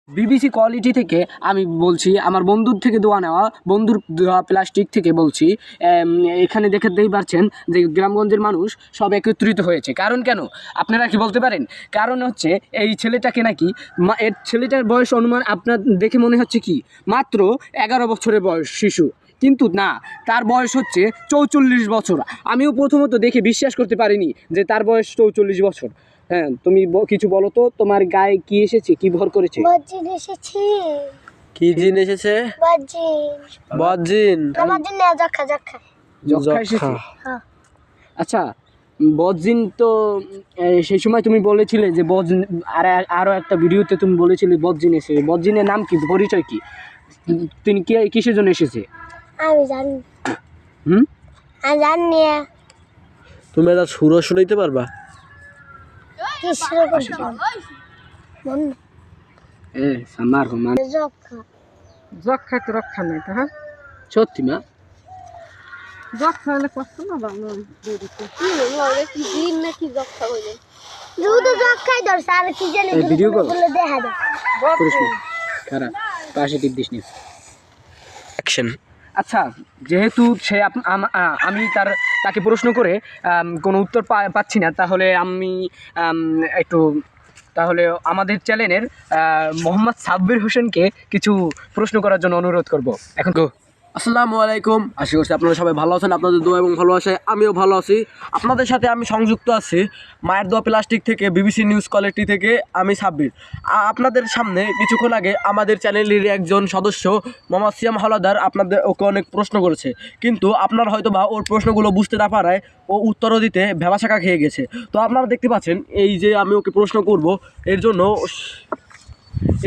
BBC quality থেকে আমি বলছি, আমার বন্ধুর থেকে দোয়া নেওয়া, বন্ধুর দেওয়া প্লাস্টিক থেকে বলছি। এখানে দেখতেই পাচ্ছেন যে গ্রামগঞ্জের মানুষ সব একত্রিত হয়েছে। কারণ কেন আপনারা কি বলতে পারেন? কারণ হচ্ছে এই ছেলেটাকে নাকি এর ছেলেটার বয়স অনুমান আপনার দেখে মনে হচ্ছে কি মাত্র 11 বছরের বয়স শিশু, কিন্তু না, তার বয়স হচ্ছে 44 বছর। আমিও প্রথমত দেখে বিশ্বাস করতে পারিনি যে তার বয়স 44 বছর। হ্যাঁ, তুমি কিছু বলো তো, তোমার গায়ে কি এসেছে, কি ভর করেছে? বজ্জিন এসেছে। কি জিন এসেছে? বজ্জিন। বজ্জিন? আমার জন্য যক্ষা যক্ষা এসেছে? হ্যাঁ। আচ্ছা, বজ্জিন তো সেই সময় তুমি বলেছিলে যে আরও একটা ভিডিওতে তুমি বলেছিলে বজ্জিন এসেছে। বজ্জিনের নাম কি, পরিচয় কি, তিনি কিসের জন্য এসেছে? আমি জানি। আমি জানি। তুমি এটা সুরও শুনাইতে পারবা? কি শুরু করছো? সামার হোমান যক্ষা। যক্ষা তো রক্ষা নাই তো। হ্যাঁ, সত্যি মা? যক্ষা হলে কষ্ট না বাংলা জিন নাকি যক্ষা হইলে শুধু যক্ষাই ধরছে, আর কি জানি ভিডিও কল দেখা যায়। করিস না, খারাপ পাশে টিপ দিস নি। অ্যাকশন। আচ্ছা, যেহেতু সে আমি তাকে প্রশ্ন করে কোনো উত্তর পাচ্ছি না, তাহলে আমি তাহলে আমাদের চ্যানেলের মোহাম্মদ সাব্বির হোসেনকে কিছু প্রশ্ন করার জন্য অনুরোধ করব। এখন গো। আসসালামু আলাইকুম, আশা করছি আপনারা সবাই ভালো আছেন। আপনাদের দোয়া এবং ভালোবাসায় আমিও ভালো আছি। আপনাদের সাথে আমি সংযুক্ত আছি মায়ের দোয়া প্লাস্টিক থেকে, বিবিসি নিউজ কোয়ালিটি থেকে আমি সাব্বির। আপনাদের সামনে কিছুক্ষণ আগে আমাদের চ্যানেলের একজন সদস্য মোহাম্মদ সিয়াম হাওলাদার আপনাদের ওকে অনেক প্রশ্ন করেছে, কিন্তু আপনারা হয়তো বা ওর প্রশ্নগুলো বুঝতে না পারায় ও উত্তরও দিতে ভেবাশাকা খেয়ে গেছে। তো আপনারা দেখতে পাচ্ছেন এই যে আমি ওকে প্রশ্ন করব,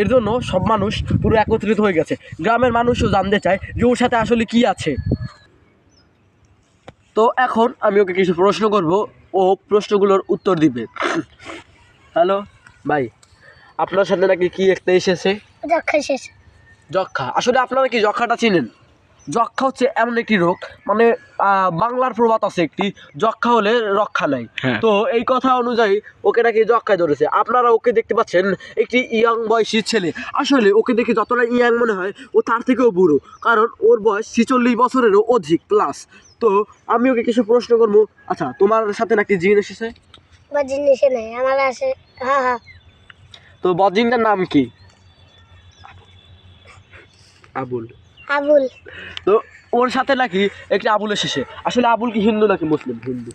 এর জন্য সব মানুষ পুরো একত্রিত হয়ে গেছে। গ্রামের মানুষও জানতে চায় যে ওর সাথে আসলে কি আছে। তো এখন আমি ওকে কিছু প্রশ্ন করব, ও প্রশ্নগুলোর উত্তর দিবে। হ্যালো ভাই, আপনার সাথে নাকি কি একটা এসেছে? যক্ষা এসেছে। যক্ষা? আসলে আপনারা কি যক্ষাটা চিনেন? যক্ষা হচ্ছে এমন একটি রোগ, মানে বাংলার প্রবাদ আছে একটি, যক্ষা হলে রক্ষা নাই। তো এই কথা অনুযায়ী ওকে নাকি যক্ষায় ধরেছে। আপনারা ওকে দেখতে পাচ্ছেন একটি ইয়াং বয়সী ছেলে। আসলে ওকে দেখে যতটা ইয়াং মনে হয় ও তার থেকেও বুড়ো, কারণ ওর বয়স 46 বছরেরও অধিক প্লাস। তো আমি ওকে কিছু প্রশ্ন করবো। আচ্ছা, তোমার সাথে নাকি জিন এসেছে? বজ্জিন এসে নাই, আমার আসে। হ্যাঁ। তো বজ্জিনটার নাম কি? আবুল। আবুল। তো ওর সাথে নাকি একটি আবুল এসেছে। আসলে আবুল কি হিন্দু নাকি মুসলিম? হিন্দু।